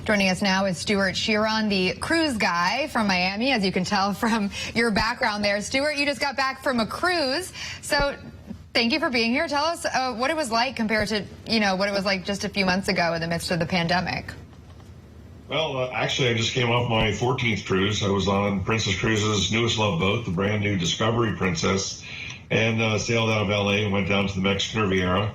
Joining us now is Stuart Sheeran, the cruise guy from Miami, as you can tell from your background there. Stuart, you just got back from a cruise, so thank you for being here. Tell us what it was like compared to, what it was like just a few months ago in the midst of the pandemic. Well, actually, I just came off my 14th cruise. I was on Princess Cruises' newest love boat, the brand new Discovery Princess, and sailed out of LA and went down to the Mexican Riviera.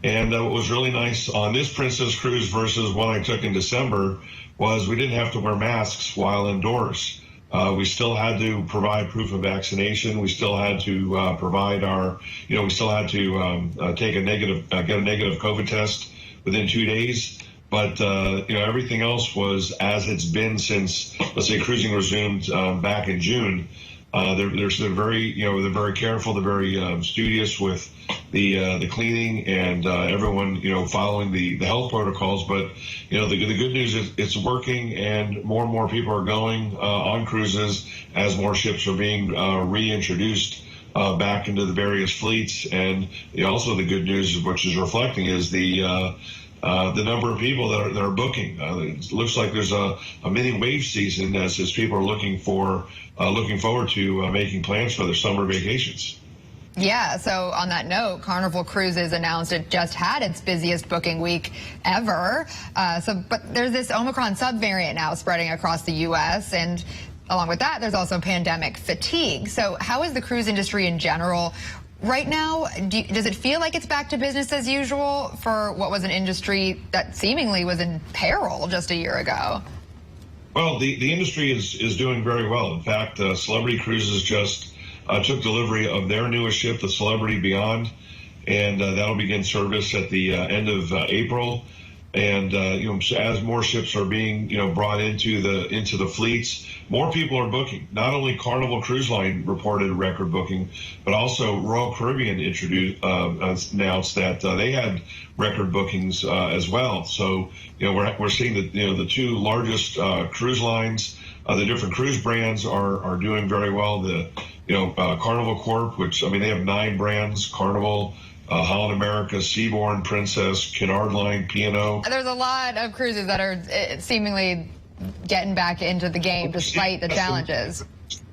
And what was really nice on this Princess cruise versus one I took in December was we didn't have to wear masks while indoors. We still had to provide proof of vaccination. We still had to provide our, we still had to get a negative COVID test within 2 days. But, everything else was as it's been since, let's say, cruising resumed back in June. They're very careful. They're very studious with the cleaning and everyone, following the health protocols. But, the good news is it's working, and more people are going on cruises as more ships are being reintroduced back into the various fleets. And also the good news, which is reflecting, is the number of people that are booking. It looks like there's a mini wave season as people are looking forward to making plans for their summer vacations. Yeah, so on that note, Carnival Cruises announced it just had its busiest booking week ever. But there's this Omicron subvariant now spreading across the U.S., and along with that, there's also pandemic fatigue. So how is the cruise industry in general right now? Does it feel like it's back to business as usual for what was an industry that seemingly was in peril just a year ago? Well, the industry is doing very well. In fact, Celebrity Cruises just took delivery of their newest ship, the Celebrity Beyond, and that'll begin service at the end of April. And as more ships are being brought into the fleets, more people are booking. Not only Carnival Cruise Line reported record booking, but also Royal Caribbean announced that they had record bookings as well. So we're seeing that the two largest cruise lines, the different cruise brands are doing very well. The Carnival Corp, which they have 9 brands: Carnival, Holland America, Seabourn, Princess, Cunard Line, P&O. There's a lot of cruises that are seemingly getting back into the game despite the challenges.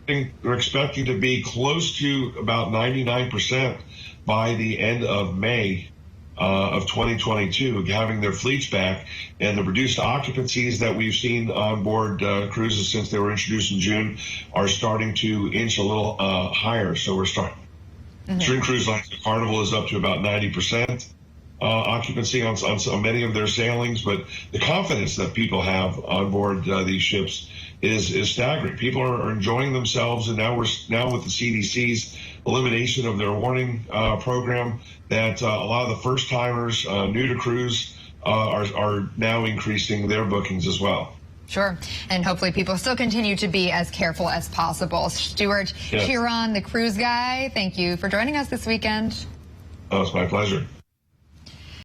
We're expecting to be close to about 99% by the end of May of 2022, having their fleets back, and the reduced occupancies that we've seen on board cruises since they were introduced in June are starting to inch a little higher. So we're starting. Certain cruise lines, Carnival is up to about 90% occupancy on many of their sailings, but the confidence that people have on board these ships is staggering. People are enjoying themselves, and now with the CDC's elimination of their warning program, that a lot of the first timers new to cruise are now increasing their bookings as well. Sure, and hopefully people still continue to be as careful as possible. Stuart Sheeran, the cruise guy, thank you for joining us this weekend. Oh, it's my pleasure.